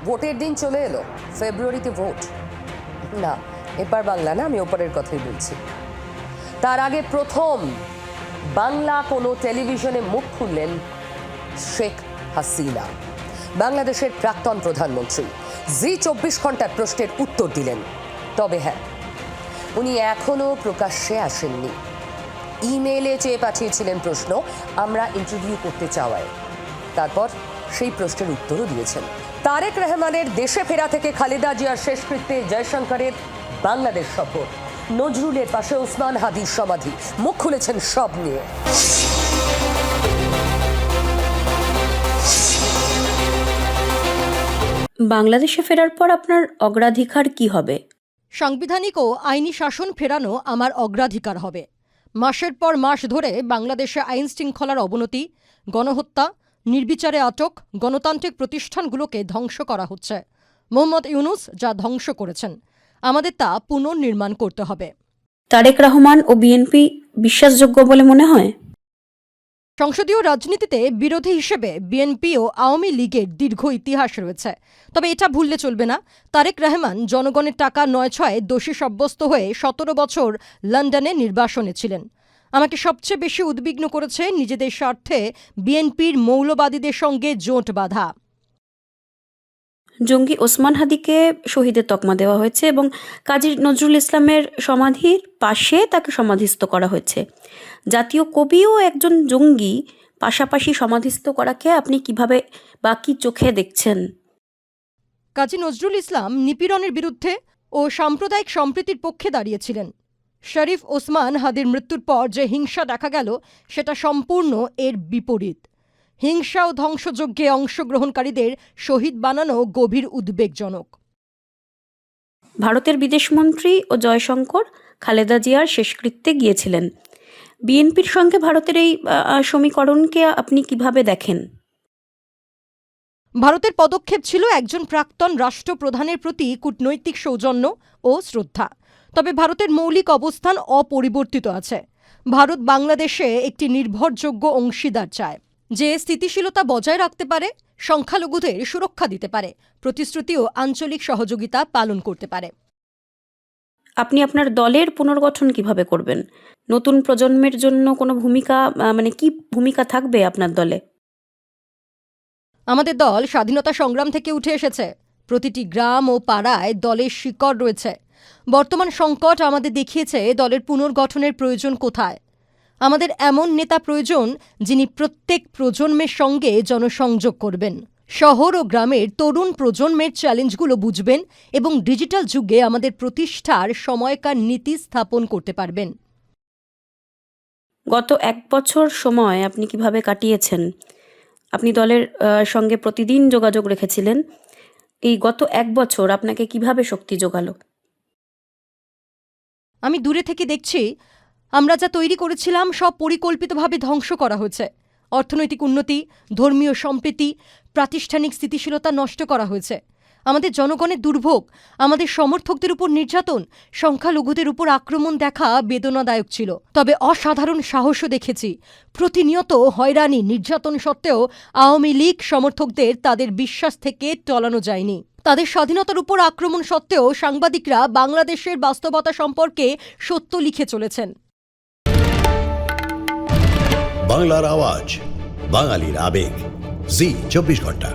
ভোটের দিন চলে এলো, ফেব্রুয়ারিতে ভোট। না, এপার বাংলা না, আমি ওপারের কথাই বলছি। তার আগে প্রথম বাংলা কোনো টেলিভিশনে মুখ খুললেন শেখ হাসিনা, বাংলাদেশের প্রাক্তন প্রধানমন্ত্রী। জি 24 ঘন্টার প্রশ্নের উত্তর দিলেন। তবে হ্যাঁ, উনি এখনো প্রকাশ্যে আসেননি। ইমেইলে চেয়ে পাঠিয়েছিলেন প্রশ্ন, আমরা ইন্টারভিউ করতে চাওয়ায়। তারপর সেই প্রশ্নের উত্তরও দিয়েছেন। তারেক রহমানের দেশে ফেরা থেকে খালেদা জিয়ার শেষকৃত্যে জয়শঙ্করের বাংলাদেশ সফর, নজরুলের পাশে ওসমান হাদির সমাধি, মুখ খুলেছেন সব নিয়ে। বাংলাদেশে ফেরার পর আপনার অগ্রাধিকার কি হবে? সাংবিধানিক ও আইনি শাসন ফেরানো আমার অগ্রাধিকার হবে। মাসের পর মাস ধরে বাংলাদেশে আইন শৃঙ্খলার অবনতি, গণহত্যা, নির্বিচারে আটক, গণতান্ত্রিক প্রতিষ্ঠানগুলোকে ধ্বংস করা হচ্ছে। মোহাম্মদ ইউনূস যা ধ্বংস করেছেন, আমাদের তা পুনর্নির্মাণ করতে হবে। তারেক রহমান ও বিএনপি বিশ্বাসযোগ্য বলে মনে হয়? সংসদীয় রাজনীতিতে বিরোধী হিসেবে বিএনপি ও আওয়ামী লীগের দীর্ঘ ইতিহাস রয়েছে। তবে এটা ভুললে চলবে না, তারেক রহমান জনগণের টাকা ৯/৬ দোষী সাব্যস্ত হয়ে ১৭ বছর লন্ডনে নির্বাসনে ছিলেন। আমাকে সবচেয়ে বেশি উদ্বিগ্ন করেছে নিজেদের স্বার্থে বিএনপির মৌলবাদীদের সঙ্গে জোট বাঁধা। জঙ্গি ওসমান হাদিকে শহীদের তকমা দেওয়া হয়েছে এবং কাজী নজরুল ইসলামের সমাধির পাশে তাকে সমাধিস্থ করা হয়েছে। জাতীয় কবিও একজন জঙ্গি, পাশাপাশি সমাধিস্থ করাকে আপনি কিভাবে বা কি চোখে দেখছেন? কাজী নজরুল ইসলাম নিপীড়নের বিরুদ্ধে ও সাম্প্রদায়িক সম্প্রীতির পক্ষে দাঁড়িয়েছিলেন। শরীফ ওসমান হাদির মৃত্যুর পর যে হিংসা দেখা গেল, সেটা সম্পূর্ণ এর বিপরীত। হিংসা ও ধ্বংসযজ্ঞে অংশগ্রহণকারীদের শহীদ বানানো গভীর উদ্বেগজনক। ভারতের বিদেশমন্ত্রী ও জয়শঙ্কর খালেদা জিয়ার শেষকৃত্যে গিয়েছিলেন। বিএনপির সঙ্গে ভারতের এই সমীকরণকে আপনি কিভাবে দেখেন? ভারতের পদক্ষেপ ছিল একজন প্রাক্তন রাষ্ট্রপ্রধানের প্রতি কূটনৈতিক সৌজন্য ও শ্রদ্ধা। তবে ভারতের মৌলিক অবস্থান অপরিবর্তিত আছে। ভারত বাংলাদেশে একটি নির্ভরযোগ্য অংশীদার চায়, যে স্থিতিশীলতা বজায় রাখতে পারে, সংখ্যালঘুদের সুরক্ষা দিতে পারে, প্রতিশ্রুতি ও আঞ্চলিক সহযোগিতা পালন করতে পারে। আপনি আপনার দলের পুনর্গঠন কিভাবে করবেন? নতুন প্রজন্মের জন্য কোনো ভূমিকা, কি ভূমিকা থাকবে আপনার দলে? আমাদের দল স্বাধীনতা সংগ্রাম থেকে উঠে এসেছে। প্রতিটি গ্রাম ও পাড়ায় দলের শিকড় রয়েছে। বর্তমান সংকট আমাদের দেখিয়েছে দলের পুনর্গঠনের প্রয়োজন কোথায়। আমাদের এমন নেতা প্রয়োজন যিনি প্রত্যেক প্রজন্মের সঙ্গে জনসংযোগ করবেন, শহর ও গ্রামের তরুণ প্রজন্মের চ্যালেঞ্জগুলো বুঝবেন এবং ডিজিটাল যুগে আমাদের প্রতিষ্ঠার সময়কার নীতি স্থাপন করতে পারবেন। গত 1 বছর সময় আপনি কিভাবে কাটিয়েছেন? আপনি দলের সঙ্গে প্রতিদিন যোগাযোগ রেখেছিলেন। এই গত 1 বছর আপনাকে কিভাবে শক্তি যোগালো? আমি দূরে থেকে দেখছি, আমরা যা তৈরি করেছিলাম সব পরিকল্পিতভাবে ধ্বংস করা হয়েছে। অর্থনৈতিক উন্নতি, ধর্মীয় সম্প্রীতি, প্রাতিষ্ঠানিক স্থিতিশীলতা নষ্ট করা হয়েছে। আমাদের জনগণের দুর্ভোগ, আমাদের সমর্থকদের উপর নির্যাতন, সংখ্যালঘুদের উপর আক্রমণ দেখা বেদনাদায়ক ছিল। তবে অসাধারণ সাহসও দেখেছি। প্রতিনিয়ত হয়রানি, নির্যাতন সত্ত্বেও আওয়ামী লীগ সমর্থকদের তাদের বিশ্বাস থেকে টলানো যায়নি। তাদের স্বাধীনতার উপর আক্রমণ সত্ত্বেও সাংবাদিকরা বাংলাদেশের বাস্তবতা সম্পর্কে সত্য লিখে চলেছেন। বাংলার আওয়াজ, বাঙালির আবেগ, জি 24 ঘন্টা।